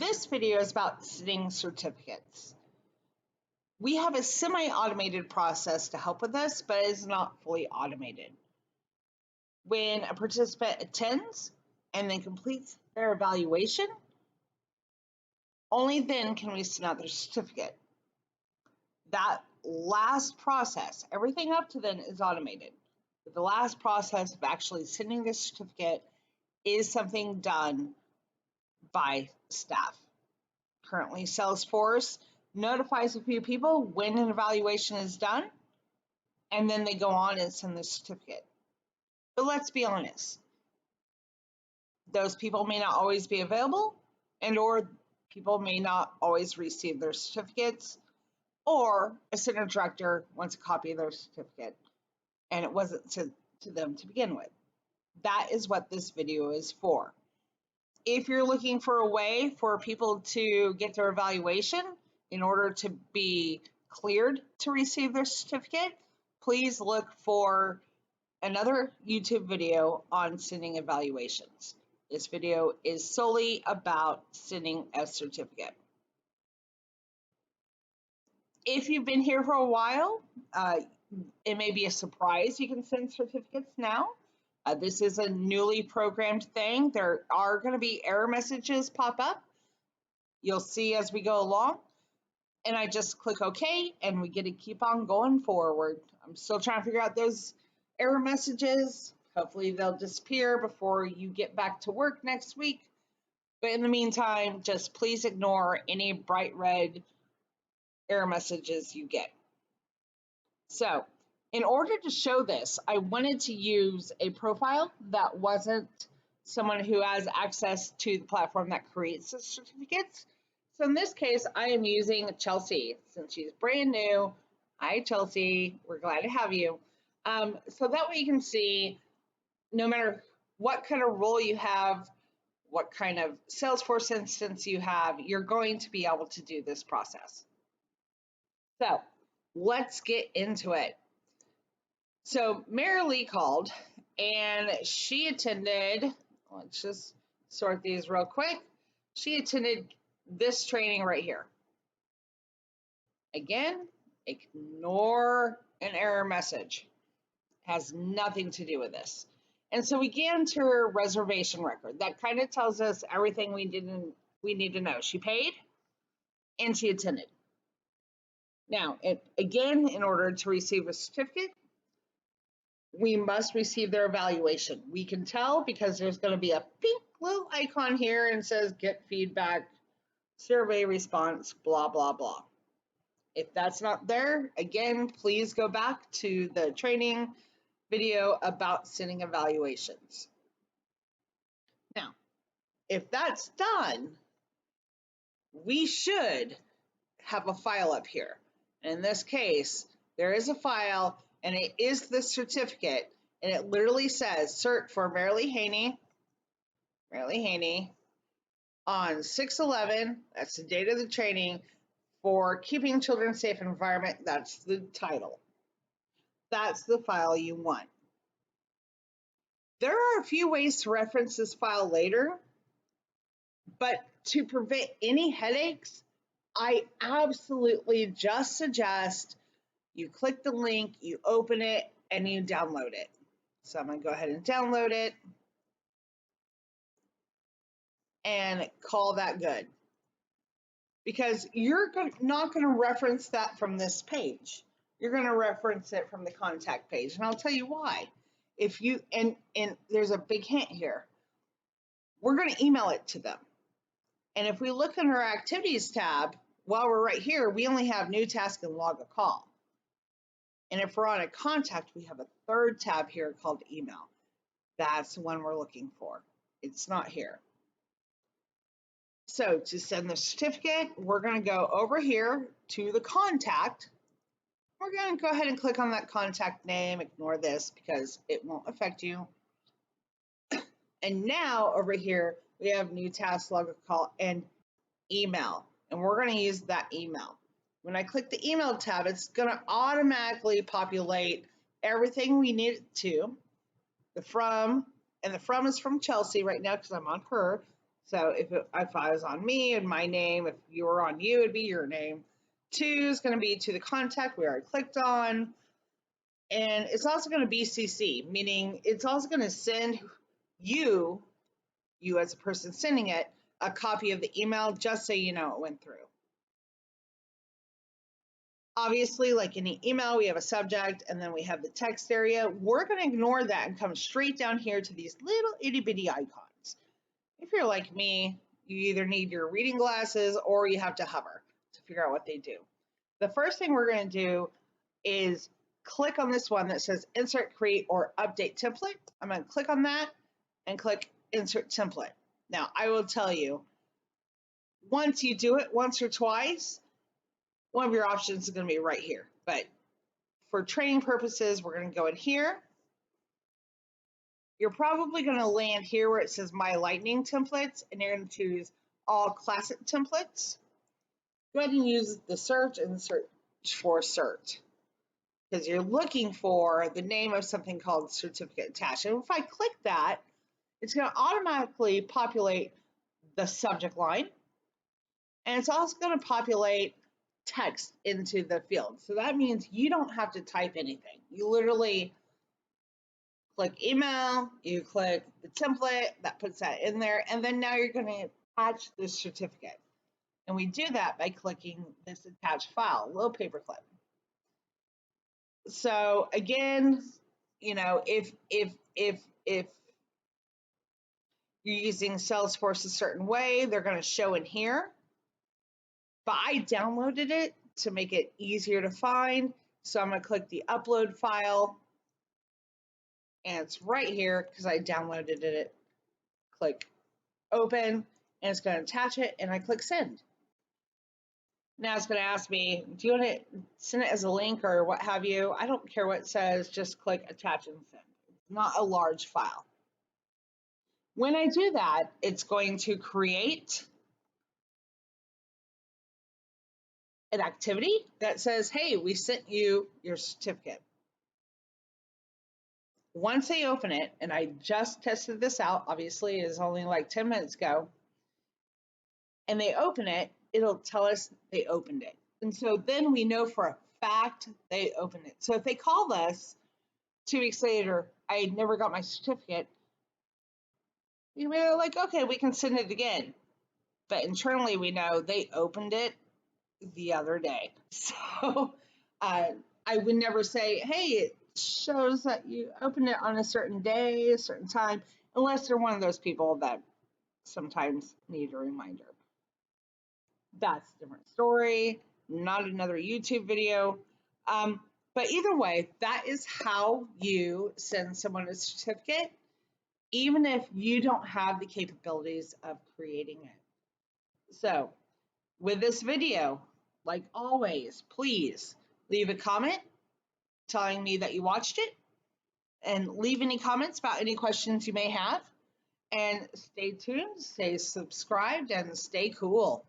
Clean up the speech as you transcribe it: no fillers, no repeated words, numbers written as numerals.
This video is about sending certificates. We have a semi-automated process to help with this, but it is not fully automated. When a participant attends and then completes their evaluation, only then can we send out their certificate. That last process, everything up to then is automated. But the last process of actually sending the certificate is something done by staff. Currently, Salesforce notifies a few people when an evaluation is done, and then they go on and send the certificate. But let's be honest, those people may not always be available, and or people may not always receive their certificates, or a center director wants a copy of their certificate, and it wasn't sent to them to begin with. That is what this video is for. If you're looking for a way for people to get their evaluation in order to be cleared to receive their certificate, please look for another YouTube video on sending evaluations. This video is solely about sending a certificate. If you've been here for a while, it may be a surprise you can send certificates now. This is a newly programmed thing. There are going to be error messages pop up. You'll see as we go along. And I just click OK, and we get to keep on going forward. I'm still trying to figure out those error messages. Hopefully they'll disappear before you get back to work next week. But in the meantime, just please ignore any bright red error messages you get. So, in order to show this, I wanted to use a profile that wasn't someone who has access to the platform that creates the certificates. So in this case, I am using Chelsea since she's brand new. Hi, Chelsea. We're glad to have you. So that way you can see no matter what kind of role you have, what kind of Salesforce instance you have, you're going to be able to do this process. So let's get into it. So Mary Lee called and she attended, let's just sort these real quick. She attended this training right here. Again, ignore an error message. It has nothing to do with this. And so we get into her reservation record. That kind of tells us everything we need to know. She paid and she attended. Now, again, in order to receive a certificate, we must receive their evaluation. We can tell because there's going to be a pink little icon here and says get feedback, survey response, blah, blah, blah. If that's not there, again, please go back to the training video about sending evaluations. Now, if that's done, we should have a file up here. In this case, there is a file and it is the certificate, and it literally says cert for Mary Lee Haney on 6/11, that's the date of the training, for keeping children safe in environment. That's the title. That's the file you want. There are a few ways to reference this file later, but to prevent any headaches, I absolutely just suggest you click the link, you open it, and you download it. So I'm going to go ahead and download it and call that good. Because you're not going to reference that from this page. You're going to reference it from the contact page. And I'll tell you why. If you, and there's a big hint here. We're going to email it to them. And if we look in our activities tab, while we're right here, we only have new task and log a call. And if we're on a contact, we have a third tab here called email. That's the one we're looking for. It's not here. So to send the certificate, we're going to go over here to the contact. We're going to go ahead and click on that contact name. Ignore this because it won't affect you. And now over here, we have new task, log a call, and email. And we're going to use that email. When I click the email tab, it's going to automatically populate everything we need it to. The from, and the from is from Chelsea right now because I'm on her. So if I was on me and my name, if you were on you, it'd be your name. 2 is going to be to the contact we already clicked on. And it's also going to be CC, meaning it's also going to send you as a person sending it, a copy of the email just so you know it went through. Obviously, like any email, we have a subject and then we have the text area. We're going to ignore that and come straight down here to these little itty bitty icons. If you're like me, you either need your reading glasses or you have to hover to figure out what they do. The first thing we're going to do is click on this one that says insert, create, or update template. I'm going to click on that and click insert template. Now, I will tell you, once you do it once or twice, one of your options is going to be right here. But for training purposes, we're going to go in here. You're probably going to land here where it says My Lightning Templates, and you're going to choose All Classic Templates. Go ahead and use the search and search for cert, because you're looking for the name of something called certificate attached. And if I click that, it's going to automatically populate the subject line, and it's also going to populate text into the field. So that means you don't have to type anything. You literally click email, you click the template, that puts that in there, and then now you're going to attach this certificate. And we do that by clicking this attached file, a little paperclip. So again, you know, if you're using Salesforce a certain way, they're going to show in here. But I downloaded it to make it easier to find. So I'm going to click the upload file, and it's right here because I downloaded it. Click open, and it's going to attach it, and I click send. Now it's going to ask me, do you want to send it as a link or what have you? I don't care what it says, just click attach and send. It's not a large file. When I do that, it's going to create an activity that says, hey, we sent you your certificate. Once they open it, and I just tested this out, obviously it's only like 10 minutes ago, and they open it, it'll tell us they opened it. And so then we know for a fact they opened it. So if they call us 2 weeks later, I never got my certificate, we're like, okay, we can send it again. But internally we know they opened it the other day. So I would never say, hey, it shows that you opened it on a certain day, a certain time, unless they're one of those people that sometimes need a reminder. That's a different story, not another YouTube video. But either way, that is how you send someone a certificate, even if you don't have the capabilities of creating it. So with this video, like always, please leave a comment telling me that you watched it, and leave any comments about any questions you may have. And stay tuned, stay subscribed, and stay cool.